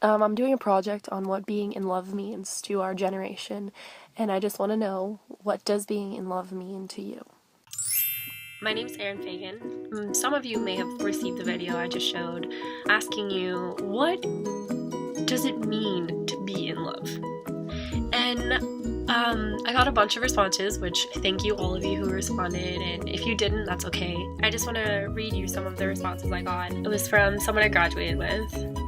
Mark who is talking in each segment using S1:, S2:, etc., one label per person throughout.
S1: I'm doing a project on what being in love means to our generation, and I just want to know, what does being in love mean to you?
S2: My name's Erin Fagan. Some of you may have received the video I just showed asking you, what does it mean to be in love? And I got a bunch of responses, which thank you all of you who responded, and if you didn't, that's okay. I just want to read you some of the responses I got. It was from someone I graduated with.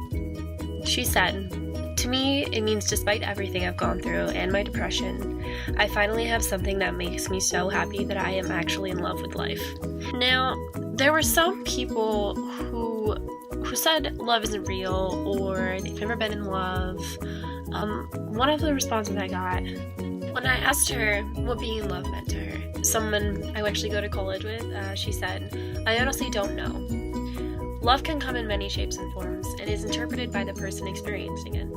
S2: She said, "To me, it means despite everything I've gone through and my depression, I finally have something that makes me so happy that I am actually in love with life." Now, there were some people who said love isn't real or they've never been in love. One of the responses I got when I asked her what being in love meant to her, someone I actually go to college with, she said, "I honestly don't know. Love can come in many shapes and forms and is interpreted by the person experiencing it.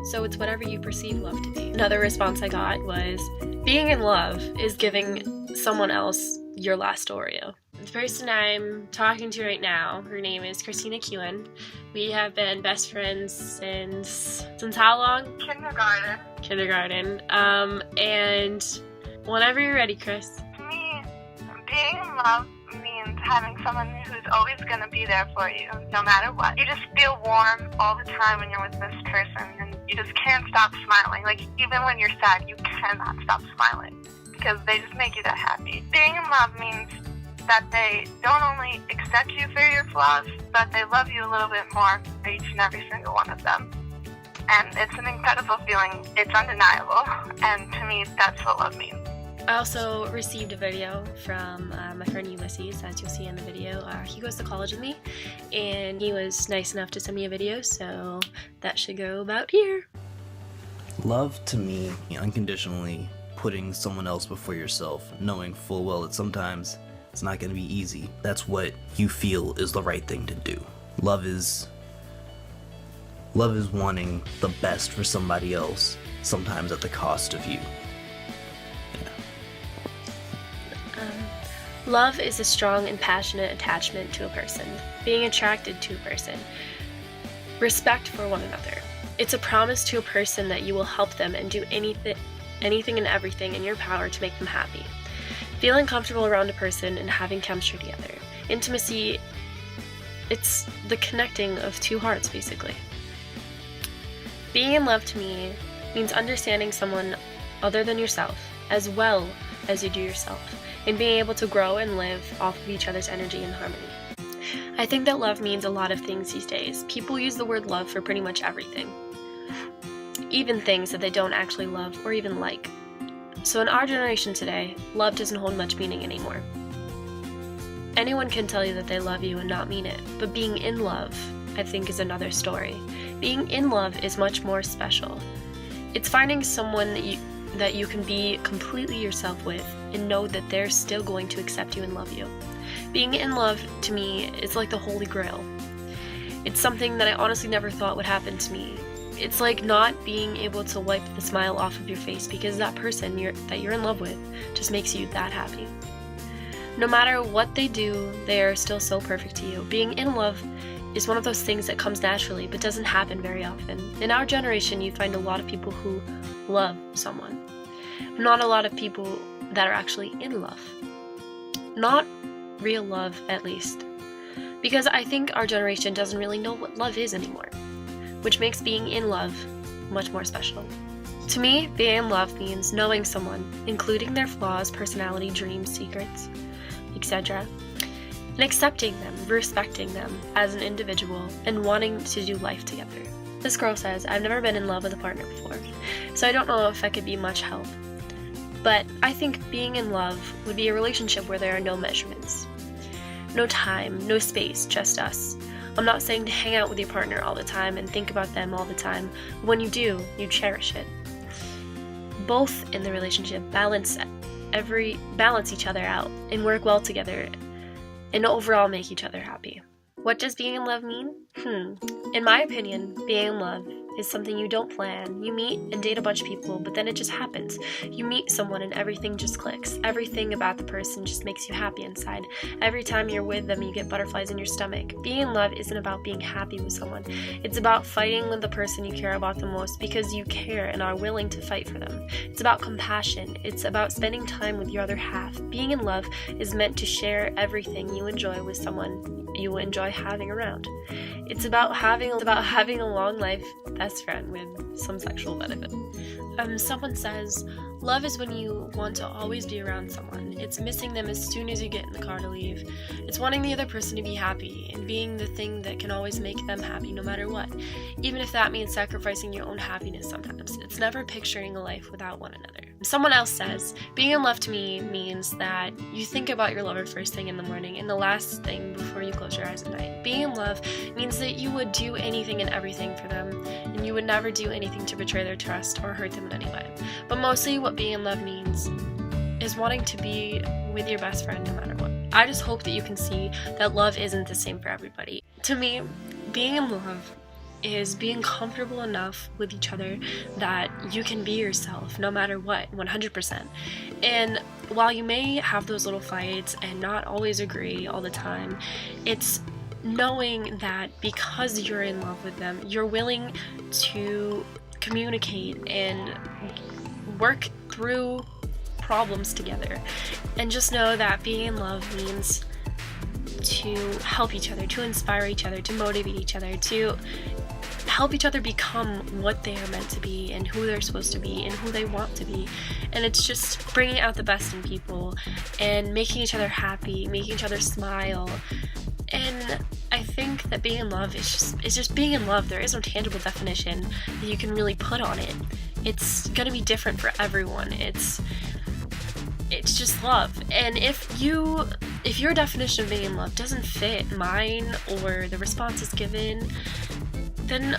S2: So it's whatever you perceive love to be." Another response I got was, "Being in love is giving someone else your last Oreo." The person I'm talking to right now, her name is Christina Kewen. We have been best friends since how long? Kindergarten. And whenever you're ready, Chris.
S3: To me, being in love means having someone who's always going to be there for you, no matter what. You just feel warm all the time when you're with this person, and you just can't stop smiling. Like, even when you're sad, you cannot stop smiling, because they just make you that happy. Being in love means that they don't only accept you for your flaws, but they love you a little bit more for each and every single one of them. And it's an incredible feeling. It's undeniable. And to me, that's what love means.
S2: I also received a video from my friend Ulysses, as you'll see in the video. He goes to college with me, and he was nice enough to send me a video, so that should go about here.
S4: Love, to me, unconditionally putting someone else before yourself, knowing full well that sometimes it's not going to be easy. That's what you feel is the right thing to do. Love is wanting the best for somebody else, sometimes at the cost of you.
S2: Love is a strong and passionate attachment to a person, being attracted to a person, respect for one another. It's a promise to a person that you will help them and do anything and everything in your power to make them happy. Feeling comfortable around a person and having chemistry together. Intimacy, it's the connecting of two hearts, basically. Being in love to me means understanding someone other than yourself, as well as you do yourself, and being able to grow and live off of each other's energy and harmony. I think that love means a lot of things these days. People use the word love for pretty much everything, even things that they don't actually love or even like. So in our generation today, love doesn't hold much meaning anymore. Anyone can tell you that they love you and not mean it, but being in love, I think, is another story. Being in love is much more special. It's finding someone that you can be completely yourself with and know that they're still going to accept you and love you. Being in love, to me, is like the Holy Grail. It's something that I honestly never thought would happen to me. It's like not being able to wipe the smile off of your face because that person that you're in love with just makes you that happy. No matter what they do, they are still so perfect to you. Being in love is one of those things that comes naturally but doesn't happen very often. In our generation, you find a lot of people who love someone, not a lot of people that are actually in love. Not real love, at least. Because I think our generation doesn't really know what love is anymore, which makes being in love much more special. To me, being in love means knowing someone, including their flaws, personality, dreams, secrets, etc., and accepting them, respecting them as an individual, and wanting to do life together. This girl says, "I've never been in love with a partner before, so I don't know if I could be much help. But I think being in love would be a relationship where there are no measurements. No time, no space, just us. I'm not saying to hang out with your partner all the time and think about them all the time. When you do, you cherish it. Both in the relationship balance each other out and work well together and overall make each other happy." What does being in love mean? In my opinion, being in love is something you don't plan. You meet and date a bunch of people, but then it just happens. You meet someone and everything just clicks. Everything about the person just makes you happy inside. Every time you're with them, you get butterflies in your stomach. Being in love isn't about being happy with someone. It's about fighting with the person you care about the most because you care and are willing to fight for them. It's about compassion. It's about spending time with your other half. Being in love is meant to share everything you enjoy with someone you enjoy having around. It's about having a long life best friend with some sexual benefit. Someone says, love is when you want to always be around someone. It's missing them as soon as you get in the car to leave. It's wanting the other person to be happy and being the thing that can always make them happy no matter what, even if that means sacrificing your own happiness sometimes. It's never picturing a life without one another. Someone else says, being in love to me means that you think about your lover first thing in the morning and the last thing before you close your eyes at night. Being in love means that you would do anything and everything for them, and you would never do anything to betray their trust or hurt them in any way. But mostly what being in love means is wanting to be with your best friend no matter what. I just hope that you can see that love isn't the same for everybody. To me, being in love is being comfortable enough with each other that you can be yourself no matter what, 100%. And while you may have those little fights and not always agree all the time, it's knowing that because you're in love with them, you're willing to communicate and work through problems together. And just know that being in love means to help each other, to inspire each other, to motivate each other, to help each other become what they are meant to be and who they're supposed to be and who they want to be. And it's just bringing out the best in people and making each other happy, making each other smile. And I think that being in love is just being in love. There is no tangible definition that you can really put on it. It's gonna be different for everyone. It's just love. And if your definition of being in love doesn't fit mine or the responses given, then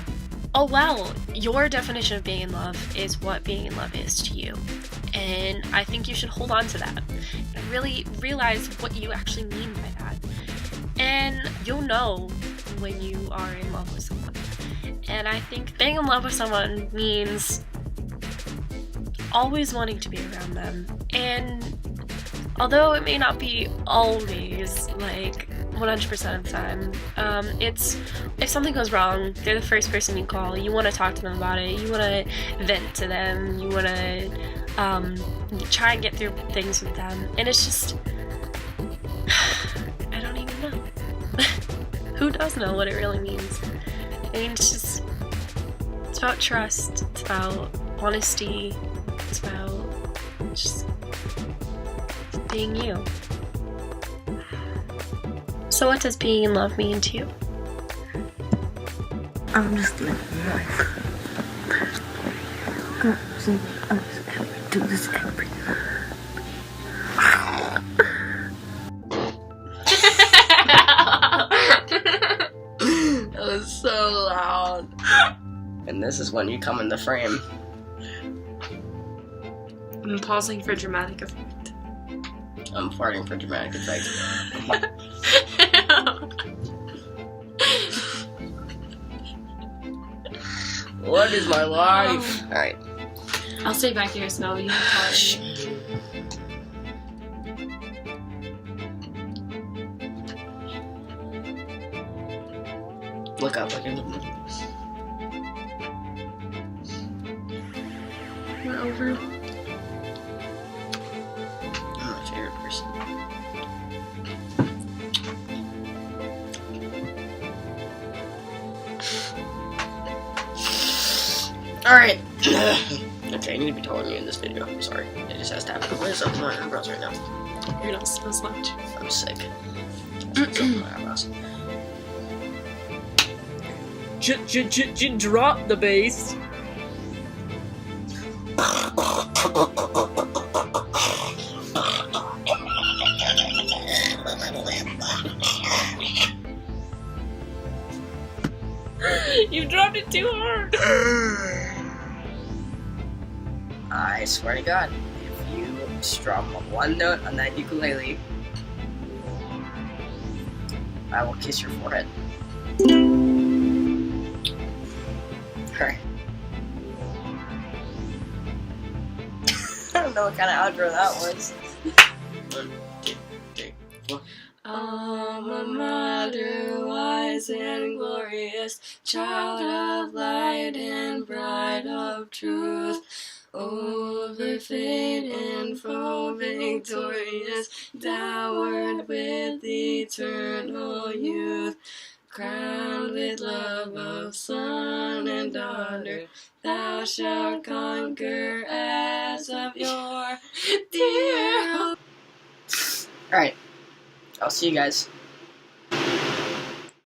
S2: oh well, your definition of being in love is what being in love is to you. And I think you should hold on to that and really realize what you actually mean by that. And you'll know when you are in love with someone. And I think being in love with someone means always wanting to be around them. And although it may not be always, like 100% of the time, it's if something goes wrong, they're the first person you call. You want to talk to them about it. You want to vent to them. You want to try and get through things with them. And it's just, I don't even know. Who does know what it really means? I mean, it's about trust. It's about honesty. It's about just being you. So what does being in love mean to you?
S5: I'm just living life. I do this every
S6: That was so loud. And this is when you come in the frame.
S2: I'm pausing for dramatic effect.
S6: I'm farting for dramatic effect. What is my life? Alright.
S2: I'll stay back here, Snow. You have time.
S6: Look up, look at them.
S2: We're over.
S6: I'm my favorite person. Alright. Okay, I need to be taller than me in this video. I'm sorry. It just has to happen. What is up with my eyebrows right now?
S2: You're not supposed to much.
S6: I'm sick. What's up with my eyebrows?
S7: Drop the bass. You dropped it too hard.
S6: I swear to God, if you strum one note on that ukulele, I will kiss your forehead. Alright. I don't know what kind of outro that was. 1, 2, 3, 4. Alma mater, wise and glorious, child of light and bride of truth, over fate and foe victorious, dowered with eternal youth, crowned with love of son and daughter, thou shalt conquer as of yore, dear. Alright, I'll see you guys